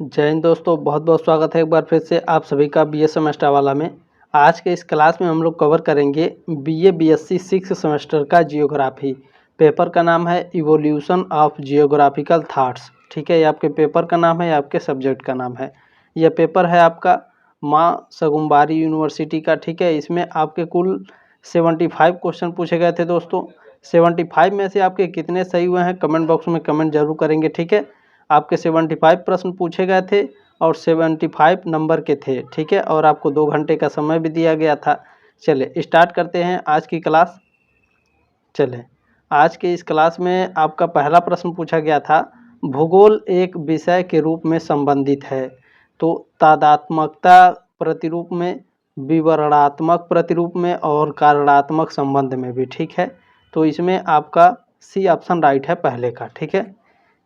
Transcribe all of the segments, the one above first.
जय हिंद दोस्तों, बहुत बहुत स्वागत है एक बार फिर से आप सभी का बीएस सेमेस्टर वाला में। आज के इस क्लास में हम लोग कवर करेंगे बीए बीएससी 6 सेमेस्टर का जियोग्राफी। पेपर का नाम है इवोल्यूशन ऑफ जियोग्राफिकल थाट्स। ठीक है, ये आपके पेपर का नाम है, ये आपके सब्जेक्ट का नाम है। यह पेपर है आपका माँ सगुम्बारी यूनिवर्सिटी का। ठीक है, इसमें आपके कुल 75 क्वेश्चन पूछे गए थे दोस्तों। 75 में से आपके कितने सही हुए हैं कमेंट बॉक्स में कमेंट जरूर करेंगे। ठीक है, आपके 75 प्रश्न पूछे गए थे और 75 नंबर के थे। ठीक है, और आपको 2 घंटे का समय भी दिया गया था। चले स्टार्ट करते हैं आज की क्लास। चले आज के इस क्लास में आपका पहला प्रश्न पूछा गया था, भूगोल एक विषय के रूप में संबंधित है। तो तादात्मकता प्रतिरूप में, विवरणात्मक प्रतिरूप में और कारणात्मक संबंध में भी। ठीक है, तो इसमें आपका सी ऑप्शन राइट है पहले का। ठीक है,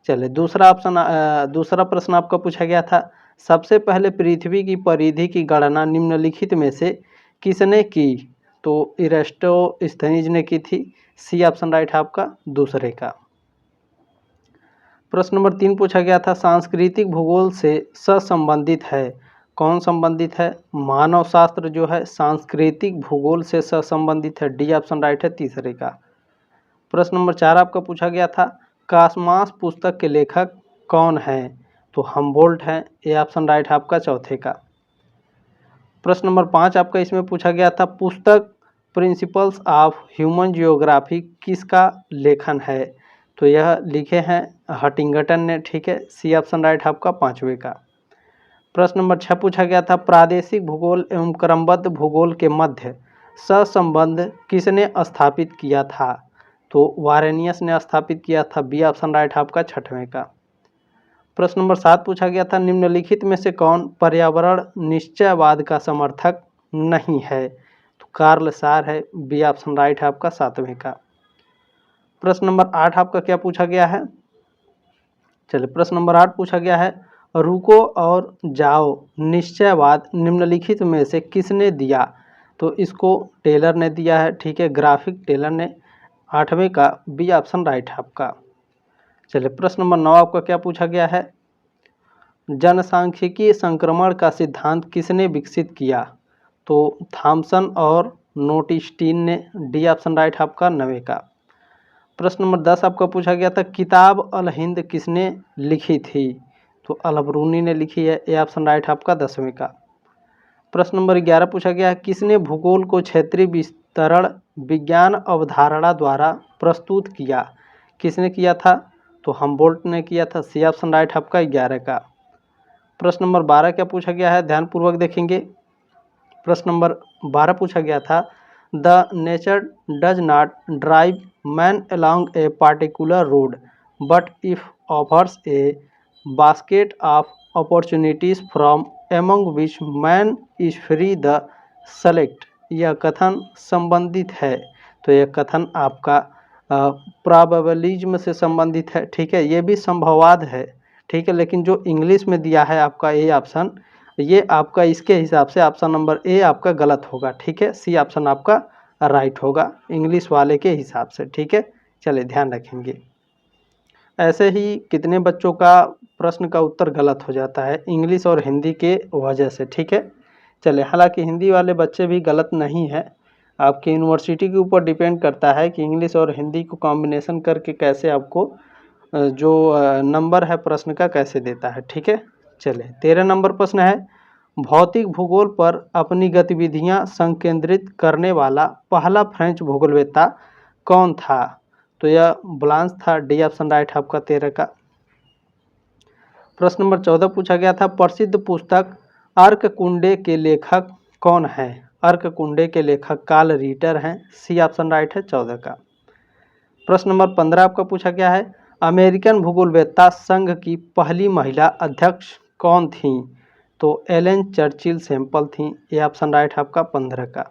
चलिए दूसरा प्रश्न आपका पूछा गया था, सबसे पहले पृथ्वी की परिधि की गणना निम्नलिखित में से किसने की? तो इरास्टोस्थेनीज ने की थी। सी ऑप्शन राइट है आपका दूसरे का। प्रश्न नंबर 3 पूछा गया था, सांस्कृतिक भूगोल से संबंधित है। कौन संबंधित है? मानव शास्त्र जो है सांस्कृतिक भूगोल से संबंधित है। डी ऑप्शन राइट है तीसरे का। प्रश्न नंबर 4 आपका पूछा गया था, कास्मास पुस्तक के लेखक कौन हैं? तो हमबोल्ट हैं। ए ऑप्शन राइट है आपका चौथे का। प्रश्न नंबर 5 आपका इसमें पूछा गया था, पुस्तक प्रिंसिपल्स ऑफ ह्यूमन जियोग्राफी किसका लेखन है? तो यह लिखे हैं हटिंगटन ने। ठीक है, सी ऑप्शन राइट है आपका पांचवे का। प्रश्न नंबर 6 पूछा गया था, प्रादेशिक भूगोल एवं क्रमबद्ध भूगोल के मध्य सहसंबंध किसने स्थापित किया था? तो वारेनियस ने स्थापित किया था। बी ऑप्शन राइट है आपका छठवें का। प्रश्न नंबर 7 पूछा गया था, निम्नलिखित में से कौन पर्यावरण निश्चयवाद का समर्थक नहीं है? तो कार्ल सार है। बी ऑप्शन राइट है आपका सातवें का। प्रश्न नंबर 8 आपका क्या पूछा गया है? चलिए प्रश्न नंबर 8 पूछा गया है, रुको और जाओ निश्चयवाद निम्नलिखित में से किसने दिया? तो इसको टेलर ने दिया है। ठीक है, ग्राफिक टेलर ने। आठवें का बी ऑप्शन राइट है आपका। चलिए प्रश्न नंबर 9 आपका क्या पूछा गया है, जनसांख्यिकीय संक्रमण का सिद्धांत किसने विकसित किया? तो थॉमसन और नोटिस्टीन ने। डी ऑप्शन राइट है आपका नवे का। प्रश्न नंबर 10 आपका पूछा गया था, किताब अल हिंद किसने लिखी थी? तो अलबरूनी ने लिखी है। ए ऑप्शन राइट है आपका 10वें का। प्रश्न नंबर 11 पूछा गया है, किसने भूगोल को क्षेत्रीय विस्तरण विज्ञान अवधारणा द्वारा प्रस्तुत किया? किसने किया था? तो हमबोल्ट ने किया था। सी ऑप्शन राइट है आपका 11 का। प्रश्न नंबर 12 क्या पूछा गया है, ध्यानपूर्वक देखेंगे। प्रश्न नंबर 12 पूछा गया था, the nature does not drive man along a particular road but if offers A basket of opportunities from among which man is free the select. यह कथन संबंधित है। तो यह कथन आपका प्रोबेबिलिज्म से संबंधित है। ठीक है, ये भी संभववाद है। ठीक है, लेकिन जो इंग्लिश में दिया है आपका ए ऑप्शन, ये आपका इसके हिसाब से ऑप्शन नंबर ए आपका गलत होगा। ठीक है, सी ऑप्शन आपका राइट होगा इंग्लिश वाले के हिसाब से। ठीक है, चलिए ध्यान रखेंगे। ऐसे ही कितने बच्चों का प्रश्न का उत्तर गलत हो जाता है इंग्लिश और हिंदी के वजह से। ठीक है, चलिए हालांकि हिंदी वाले बच्चे भी गलत नहीं है, आपकी यूनिवर्सिटी के ऊपर डिपेंड करता है कि इंग्लिश और हिंदी को कॉम्बिनेशन करके कैसे आपको जो नंबर है प्रश्न का कैसे देता है। ठीक है, चलिए 13 नंबर प्रश्न है, भौतिक भूगोल पर अपनी गतिविधियां संकेंद्रित करने वाला पहला फ्रेंच भूगोलवेत्ता कौन था? तो यह ब्लांस था। डी ऑप्शन राइट है आपका 13 का। प्रश्न नंबर 14 पूछा गया था, प्रसिद्ध पुस्तक अर्ककुंडे के लेखक कौन है? अर्ककुंडे के लेखक कार्ल रीटर हैं। सी ऑप्शन राइट है 14 का। प्रश्न नंबर 15 आपका पूछा गया है, अमेरिकन भूगोलवेत्ता संघ की पहली महिला अध्यक्ष कौन थी? तो एलन चर्चिल सैंपल थी। ये ऑप्शन राइट है आपका 15 का।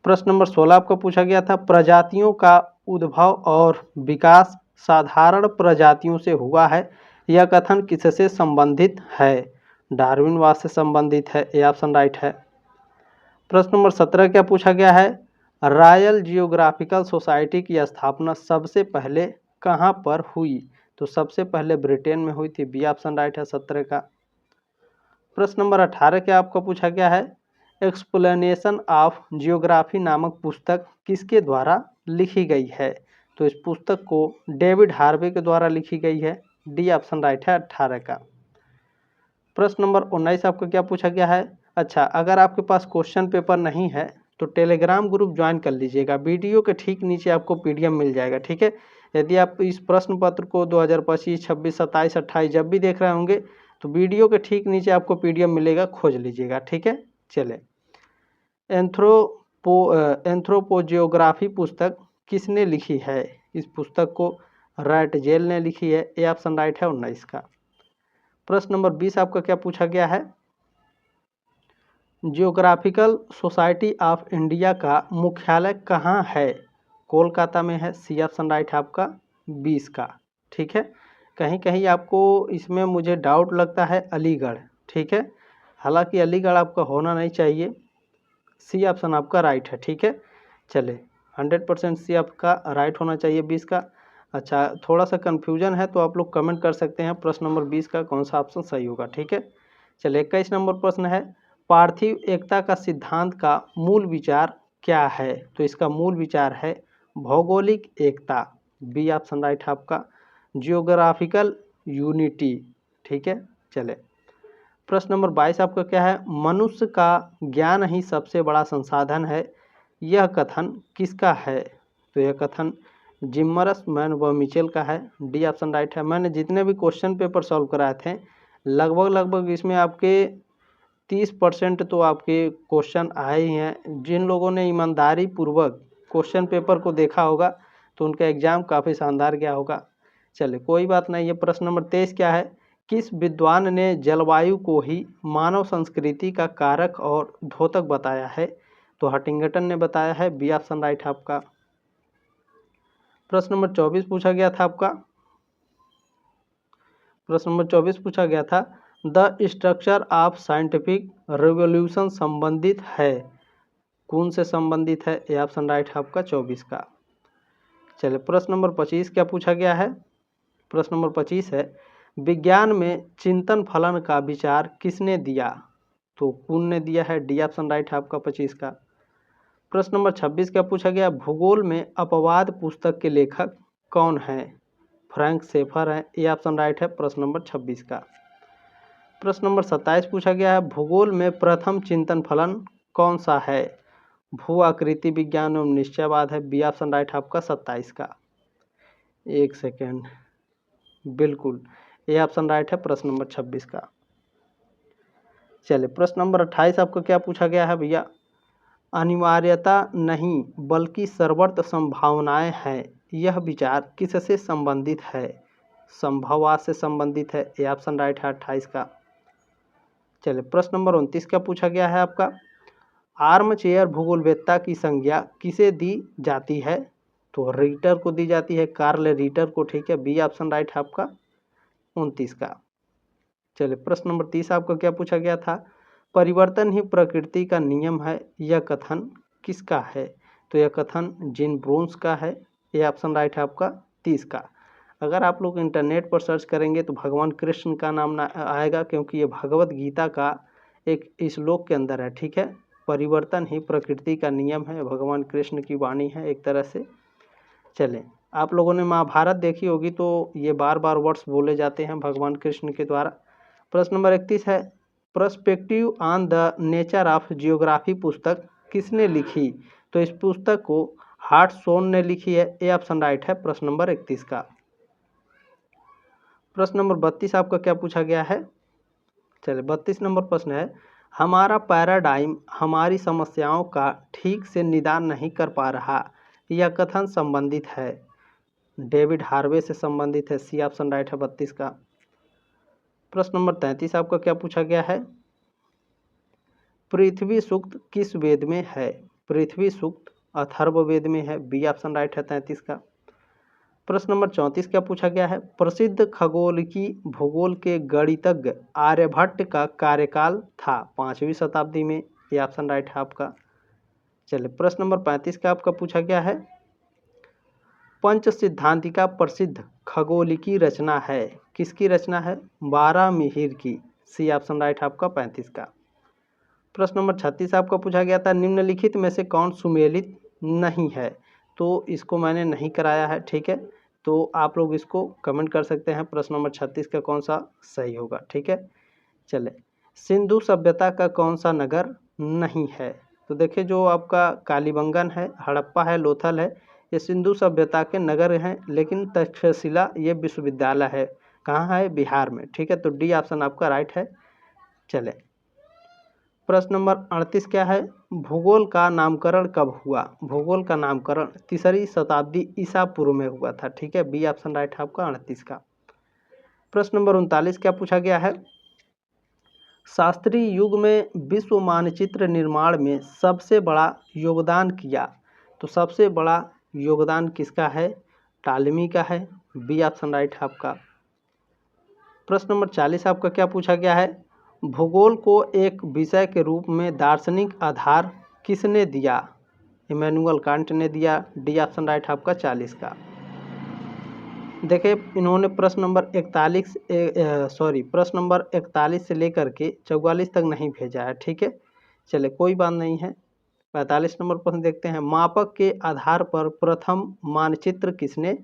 प्रश्न नंबर 16 आपका पूछा गया था, प्रजातियों का उद्भव और विकास साधारण प्रजातियों से हुआ है, यह कथन किससे संबंधित है? डार्विनवाद से संबंधित है। ये ऑप्शन राइट है। प्रश्न नंबर 17 क्या पूछा गया है, रॉयल जियोग्राफिकल सोसाइटी की स्थापना सबसे पहले कहाँ पर हुई? तो सबसे पहले ब्रिटेन में हुई थी, बी ऑप्शन राइट है 17 का। प्रश्न नंबर 18 क्या आपका पूछा गया है, एक्सप्लेनेशन ऑफ जियोग्राफी नामक पुस्तक किसके द्वारा लिखी गई है? तो इस पुस्तक को डेविड हार्वे के द्वारा लिखी गई है, डी ऑप्शन राइट है 18 का। प्रश्न नंबर 19 आपका क्या पूछा गया है, अच्छा अगर आपके पास क्वेश्चन पेपर नहीं है तो टेलीग्राम ग्रुप ज्वाइन कर लीजिएगा, वीडियो के ठीक नीचे आपको पीडीएफ मिल जाएगा, ठीक है। यदि आप इस प्रश्न पत्र को 2025, 26, 27, 28 जब भी देख रहे होंगे तो वीडियो के ठीक नीचे आपको पीडीएफ मिलेगा, खोज लीजिएगा, ठीक है। चले, एंथ्रोपोजियोग्राफी पुस्तक किसने लिखी है? इस पुस्तक को राइट जेल ने लिखी है, ए ऑप्शन राइट है 19 का। प्रश्न नंबर 20 आपका क्या पूछा गया है, जियोग्राफिकल सोसाइटी ऑफ इंडिया का मुख्यालय कहाँ है? कोलकाता में है, सी ऑप्शन राइट है आपका 20 का, ठीक है। कहीं कहीं आपको इसमें मुझे डाउट लगता है अलीगढ़, ठीक है, हालांकि अलीगढ़ आपका होना नहीं चाहिए, सी ऑप्शन आपका राइट है, ठीक है। चले, 100% सी आपका राइट होना चाहिए 20 का। अच्छा थोड़ा सा कन्फ्यूजन है तो आप लोग कमेंट कर सकते हैं प्रश्न नंबर 20 का कौन सा ऑप्शन सही होगा, ठीक है। चलिए 21 नंबर प्रश्न है, पार्थिव एकता का सिद्धांत का मूल विचार क्या है? तो इसका मूल विचार है भौगोलिक एकता, बी ऑप्शन राइट है आपका, जियोग्राफिकल यूनिटी, ठीक है। चले, प्रश्न नंबर 22 आपका क्या है, मनुष्य का ज्ञान ही सबसे बड़ा संसाधन है, यह कथन किसका है? तो यह कथन जिमरस मैन व मिचेल का है, डी ऑप्शन राइट है। मैंने जितने भी क्वेश्चन पेपर सॉल्व कराए थे लगभग इसमें आपके 30% तो आपके क्वेश्चन आए ही हैं। जिन लोगों ने ईमानदारी पूर्वक क्वेश्चन पेपर को देखा होगा तो उनका एग्जाम काफ़ी शानदार गया होगा। चलिए कोई बात नहीं है। प्रश्न नंबर 23 क्या है, किस विद्वान ने जलवायु को ही मानव संस्कृति का कारक और द्योतक बताया है? तो हटिंगटन ने बताया है, बी ऑप्शन राइट है आपका। प्रश्न नंबर 24 पूछा गया था आपका, प्रश्न नंबर 24 पूछा गया था, the structure of scientific revolution संबंधित है, कौन से संबंधित है? ए ऑप्शन राइट है आपका 24 का। चलिए प्रश्न नंबर 25 क्या पूछा गया है, प्रश्न नंबर 25 है, विज्ञान में चिंतन फलन का विचार किसने दिया? तो कौन ने दिया है, डी ऑप्शन राइट है आपका 25 का। प्रश्न नंबर 26 क्या पूछा गया, भूगोल में अपवाद पुस्तक के लेखक कौन है? फ्रैंक शेफर है, ए ऑप्शन राइट है प्रश्न नंबर 26 का। प्रश्न नंबर 27 पूछा गया है, भूगोल में प्रथम चिंतन फलन कौन सा है? भू आकृति विज्ञान एवं निश्चयवाद है, बी ऑप्शन राइट है आपका 27 का। एक सेकेंड, बिल्कुल ए ऑप्शन राइट है प्रश्न नंबर 26 का। चलिए प्रश्न नंबर 28 आपका क्या पूछा गया है भैया, अनिवार्यता नहीं बल्कि सर्वत्र संभावनाएं हैं, यह विचार किससे संबंधित है? संभववाद से संबंधित है, ए ऑप्शन राइट है 28 का। चलिए प्रश्न नंबर 29 क्या पूछा गया है आपका, आर्म चेयर भूगोलवेत्ता की संज्ञा किसे दी जाती है? तो रीटर को दी जाती है, कार्ल रीटर को, ठीक है, बी ऑप्शन राइट है आपका 29 का। चलिए प्रश्न नंबर 30 आपका क्या पूछा गया था, परिवर्तन ही प्रकृति का नियम है, यह कथन किसका है? तो यह कथन जीन ब्रोन्स का है, ये ऑप्शन राइट है आपका 30 का। अगर आप लोग इंटरनेट पर सर्च करेंगे तो भगवान कृष्ण का नाम ना आएगा, क्योंकि ये भगवत गीता का एक श्लोक के अंदर है, ठीक है। परिवर्तन ही प्रकृति का नियम है, भगवान कृष्ण की वाणी है एक तरह से। चलें, आप लोगों ने महाभारत देखी होगी तो ये बार बार वर्ड्स बोले जाते हैं भगवान कृष्ण के द्वारा। प्रश्न नंबर 31 है, perspective on the nature of geography पुस्तक किसने लिखी? तो इस पुस्तक को हार्टसोन ने लिखी है, ए ऑप्शन राइट है प्रश्न नंबर 31 का। प्रश्न नंबर 32 आपका क्या पूछा गया है, चलिए 32 नंबर प्रश्न है, हमारा पैराडाइम हमारी समस्याओं का ठीक से निदान नहीं कर पा रहा, यह कथन संबंधित है? डेविड हार्वे से संबंधित है, सी ऑप्शन राइट है 32 का। प्रश्न नंबर 33 आपका क्या पूछा गया है, पृथ्वी सूक्त किस वेद में है? पृथ्वी सूक्त अथर्ववेद में है, बी ऑप्शन राइट है 33 का। प्रश्न नंबर 34 क्या पूछा गया है, प्रसिद्ध खगोलकी भूगोल के गणितज्ञ आर्यभट्ट का कार्यकाल था 5वीं शताब्दी में, ये ऑप्शन राइट है आपका। चलिए प्रश्न नंबर 35 का आपका पूछा गया है, पंच सिद्धांतिका प्रसिद्ध खगोलिकी रचना है? किसकी रचना है? बारहमिहिर की। सी ऑप्शन राइट आपका 35 का। प्रश्न नंबर 36 आपका पूछा गया था, निम्नलिखित में से कौन सुमेलित नहीं है? तो इसको मैंने नहीं कराया है, ठीक है, तो आप लोग इसको कमेंट कर सकते हैं प्रश्न नंबर 36 का कौन सा सही होगा, ठीक है। चले, सिंधु सभ्यता का कौन सा नगर नहीं है? तो देखिए जो आपका कालीबंगन है, हड़प्पा है, लोथल है, ये सिंधु सभ्यता के नगर हैं, लेकिन तक्षशिला ये विश्वविद्यालय है। कहाँ है? बिहार में, ठीक है, तो डी ऑप्शन आपका राइट है। चले, प्रश्न नंबर 38 क्या है? भूगोल का नामकरण कब हुआ? भूगोल का नामकरण 3री शताब्दी ईसा पूर्व में हुआ था, ठीक है, बी ऑप्शन राइट है आपका 38 का। प्रश्न नंबर 39 क्या पूछा गया है? शास्त्रीय युग में विश्व मानचित्र निर्माण में सबसे बड़ा योगदान किया? तो सबसे बड़ा योगदान किसका है? टालमी का है, बी ऑप्शन राइट है आपका। प्रश्न नंबर 40 आपका क्या पूछा गया है? भूगोल को एक विषय के रूप में दार्शनिक आधार किसने दिया? इमैनुअल कांट ने दिया, डी ऑप्शन राइट है आपका 40 का। देखिए इन्होंने प्रश्न नंबर 41 से लेकर के 44 तक नहीं भेजा है, ठीक है, चले कोई बात नहीं है। 45 नंबर प्रश्न देखते हैं, मापक के आधार पर प्रथम मानचित्र किसने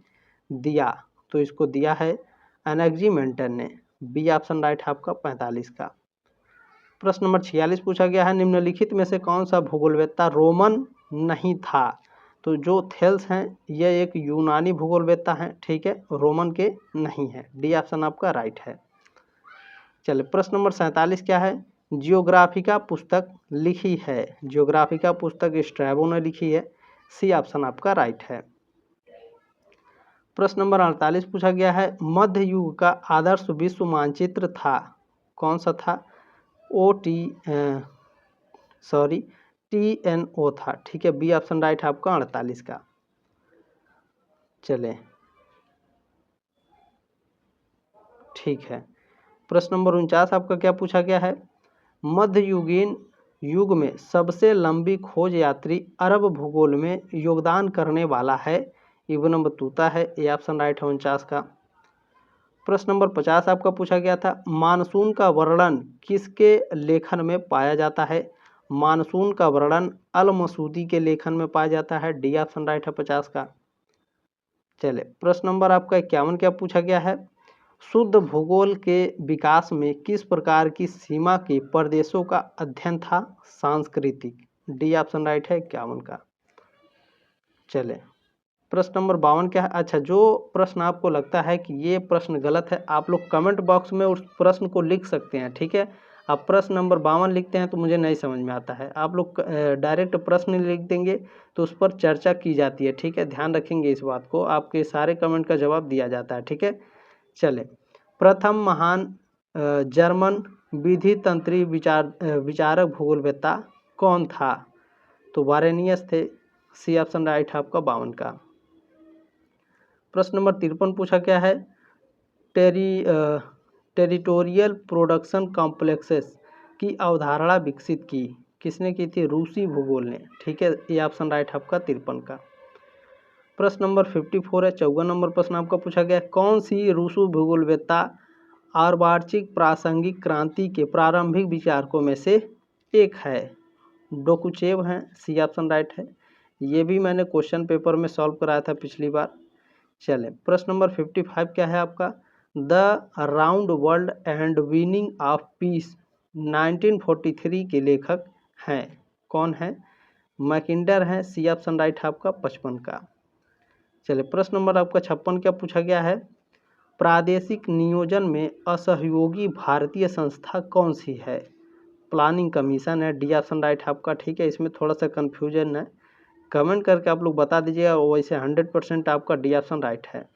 दिया? तो इसको दिया है एनर्जीमेंटन ने, बी ऑप्शन राइट है आपका 45 का। प्रश्न नंबर 46 पूछा गया है, निम्नलिखित में से कौन सा भूगोलवेत्ता रोमन नहीं था? तो जो थेल्स हैं यह एक यूनानी भूगोलवेत्ता हैं, ठीक है, रोमन के नहीं है, डी ऑप्शन आपका राइट है। चलिए प्रश्न नंबर 47 क्या है? जियोग्राफिका पुस्तक लिखी है? जियोग्राफिका पुस्तक स्ट्रैबो ने लिखी है, सी ऑप्शन आपका राइट है। प्रश्न नंबर 48 पूछा गया है, मध्य युग का आदर्श विश्व मानचित्र था? कौन सा था? TNO था, ठीक है, बी ऑप्शन राइट है आपका 48 का। चले ठीक है, प्रश्न नंबर 49 आपका क्या पूछा गया है? मध्ययुगीन युग में सबसे लंबी खोज यात्री अरब भूगोल में योगदान करने वाला है? इब्न बतूता है, ए ऑप्शन राइट है 49 का। प्रश्न नंबर 50 आपका पूछा गया था, मानसून का वर्णन किसके लेखन में पाया जाता है? मानसून का वर्णन अल मसूदी के लेखन में पाया जाता है, डी ऑप्शन राइट है 50 का। चले प्रश्न नंबर आपका 51 क्या पूछा गया है? शुद्ध भूगोल के विकास में किस प्रकार की सीमा के प्रदेशों का अध्ययन था? सांस्कृतिक, डी ऑप्शन राइट है 51 का। चले प्रश्न नंबर 52 क्या है? अच्छा, जो प्रश्न आपको लगता है कि ये प्रश्न गलत है, आप लोग कमेंट बॉक्स में उस प्रश्न को लिख सकते हैं, ठीक है। आप प्रश्न नंबर 52 लिखते हैं तो मुझे नहीं समझ में आता है, आप लोग डायरेक्ट प्रश्न लिख देंगे तो उस पर चर्चा की जाती है, ठीक है, ध्यान रखेंगे इस बात को, आपके सारे कमेंट का जवाब दिया जाता है, ठीक है। चले, प्रथम महान जर्मन विधि तंत्री विचारक भूगोलवेत्ता कौन था? तो वारेनियस थे, सी ऑप्शन राइट है आपका 52 का। प्रश्न नंबर 53 पूछा क्या है? टेरिटोरियल प्रोडक्शन कॉम्प्लेक्सेस की अवधारणा विकसित की किसने की थी? रूसी भूगोल ने, ठीक है, ये ऑप्शन राइट है आपका 53 का। प्रश्न नंबर 54 है, 54 नंबर प्रश्न आपका पूछा गया, कौन सी रूसी भूगोलवेत्ता आर्वाचिक प्रासंगिक क्रांति के प्रारंभिक विचारकों में से एक है? डोकुचेव हैं, सी ऑप्शन राइट है, ये भी मैंने क्वेश्चन पेपर में सॉल्व कराया था पिछली बार। चलें प्रश्न नंबर 55 क्या है आपका? The round world and winning of peace 1943 के लेखक हैं, कौन है? मैकिंडर हैं, सी ऑप्शन राइट है आपका 55 का। चलिए प्रश्न नंबर आपका 56 क्या पूछा गया है? प्रादेशिक नियोजन में असहयोगी भारतीय संस्था कौन सी है? प्लानिंग कमीशन है, डी ऑप्शन राइट है आपका, ठीक है, इसमें थोड़ा सा कन्फ्यूजन है, कमेंट करके आप लोग बता दीजिएगा, वैसे 100% आपका डी ऑप्शन राइट है।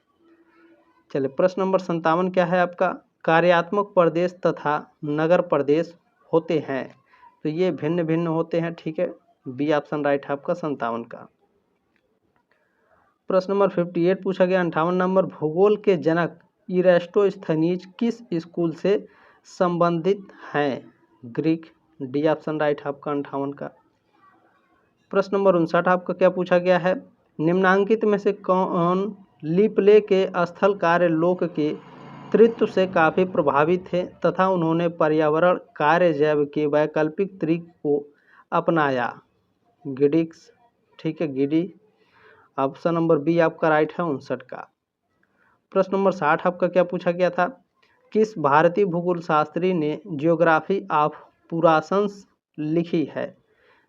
चलिए प्रश्न नंबर 57 क्या है आपका? कार्यात्मक प्रदेश तथा नगर प्रदेश होते हैं, तो ये भिन्न भिन्न होते हैं, ठीक है, बी ऑप्शन राइट है आपका 57 का। प्रश्न नंबर 58 पूछा गया 58 नंबर, भूगोल के जनक इरेस्टोस्थनीज किस स्कूल से संबंधित हैं? ग्रीक, डी ऑप्शन राइट है आपका 58 का। प्रश्न नंबर 59 आपका क्या पूछा गया है? निम्नांकित में से कौन लिपले के स्थल कार्य लोक के तृत्व से काफ़ी प्रभावित थे तथा उन्होंने पर्यावरण कार्य जैव के वैकल्पिक तरीके को अपनाया। गिडिक्स, ठीक है, गिडी। ऑप्शन नंबर बी आपका राइट है 59 का। प्रश्न नंबर 60 आपका क्या पूछा गया था? किस भारतीय भूगोल शास्त्री ने जियोग्राफी ऑफ पुरासंस लिखी है?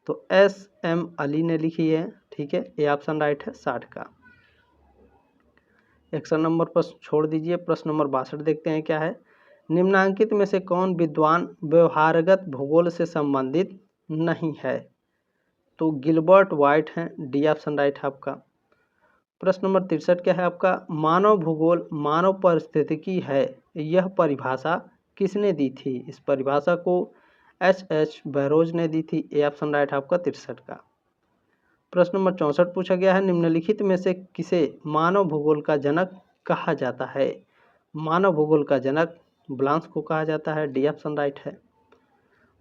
तो S.M. अली ने लिखी है, ठीक है, ये ऑप्शन राइट है 60 का। 61 नंबर प्रश्न छोड़ दीजिए। प्रश्न नंबर 62 देखते हैं क्या है। निम्नांकित में से कौन विद्वान व्यवहारगत भूगोल से संबंधित नहीं है? तो गिलबर्ट वाइट हैं, डी ऑप्शन राइट है आपका। प्रश्न नंबर 63 क्या है आपका? मानव भूगोल मानव पारिस्थितिकी है, यह परिभाषा किसने दी थी? इस परिभाषा को H.H. बैरोज ने दी थी, ए ऑप्शन राइट है आपका 63 का। प्रश्न नंबर 64 पूछा गया है। निम्नलिखित में से किसे मानव भूगोल का जनक कहा जाता है? मानव भूगोल का जनक ब्लांस को कहा जाता है, डी ऑप्शन राइट है।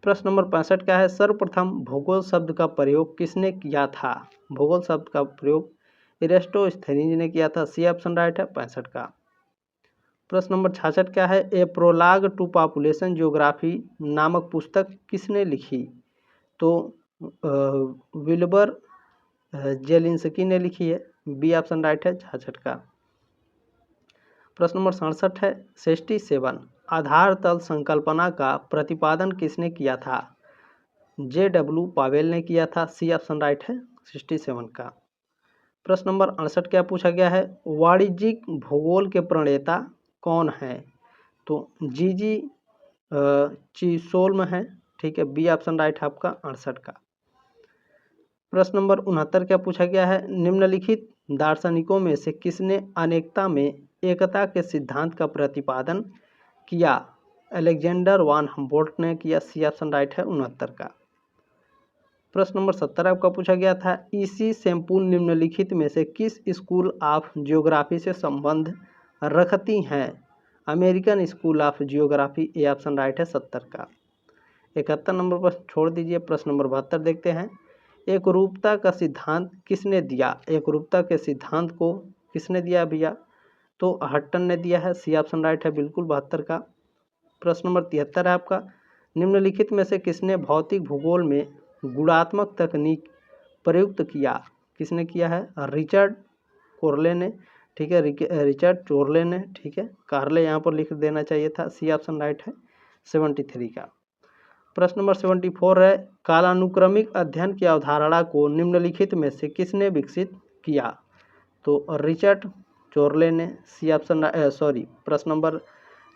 प्रश्न नंबर 65 क्या है? सर्वप्रथम भूगोल शब्द का प्रयोग किसने किया था? भूगोल शब्द का प्रयोग इरेस्टोस्थेनीज ने किया था, सी ऑप्शन राइट है 65 का। प्रश्न नंबर 66 क्या है? ए प्रोलॉग टू पॉपुलेशन जियोग्राफी नामक पुस्तक किसने लिखी? तो विल्बर जेलिंस्की ने लिखी है, बी ऑप्शन राइट है 66 का। प्रश्न नंबर 67 है। 67 आधार तल संकल्पना का प्रतिपादन किसने किया था? J.W. पावेल ने किया था, सी ऑप्शन राइट है 67 का। प्रश्न नंबर 68 क्या पूछा गया है? वाणिज्यिक भूगोल के प्रणेता कौन है? तो जी चिसोल्म है, ठीक है, बी ऑप्शन राइट है आपका 68 का। प्रश्न नंबर 69 क्या पूछा गया है? निम्नलिखित दार्शनिकों में से किसने अनेकता में एकता के सिद्धांत का प्रतिपादन किया? अलेक्जेंडर वान हम्बोल्ट ने किया, सी ऑप्शन राइट है 69 का। प्रश्न नंबर 70 आपका पूछा गया था। इसी सैम्पुल निम्नलिखित में से किस स्कूल ऑफ जियोग्राफी से संबंध रखती हैं? American school of geography, A option right है 70 का। 71 नंबर पर छोड़ दीजिए। प्रश्न नंबर 72 देखते हैं। एकरूपता का सिद्धांत किसने दिया? एकरूपता के सिद्धांत को किसने दिया भैया? तो हट्टन ने दिया है, सी ऑप्शन राइट है बिल्कुल 72 का। प्रश्न नंबर 73 है आपका। निम्नलिखित में से किसने भौतिक भूगोल में गुणात्मक तकनीक प्रयुक्त किया? किसने किया है? रिचर्ड कोरले ने, ठीक है, रिचर्ड चोरले ने, ठीक है, कार्ले यहाँ पर लिख देना चाहिए था, सी ऑप्शन राइट है 73 का। प्रश्न नंबर 74 है। कालानुक्रमिक अध्ययन की अवधारणा को निम्नलिखित में से किसने विकसित किया? तो रिचर्ड चोरले ने, सी ऑप्शन प्रश्न नंबर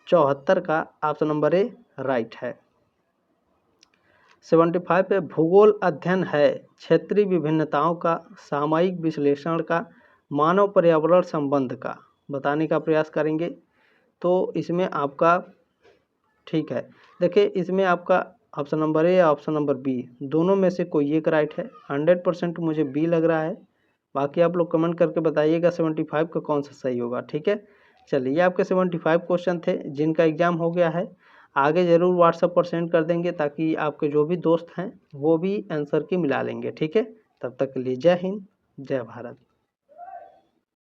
74 का ऑप्शन नंबर ए राइट है। 75 पे भूगोल अध्ययन है क्षेत्रीय विभिन्नताओं का सामयिक विश्लेषण का मानव पर्यावरण संबंध का बताने का प्रयास करेंगे। तो इसमें आपका, ठीक है, देखिए इसमें आपका ऑप्शन नंबर ए या ऑप्शन नंबर बी दोनों में से कोई एक राइट है। 100% मुझे बी लग रहा है, बाकी आप लोग कमेंट करके बताइएगा 75 का कौन सा सही होगा, ठीक है। चलिए, ये आपके 75 क्वेश्चन थे जिनका एग्जाम हो गया है। आगे ज़रूर व्हाट्सएप पर सेंड कर देंगे ताकि आपके जो भी दोस्त हैं वो भी आंसर की मिला लेंगे, ठीक है। तब तक के लिए जय हिंद, जय भारत।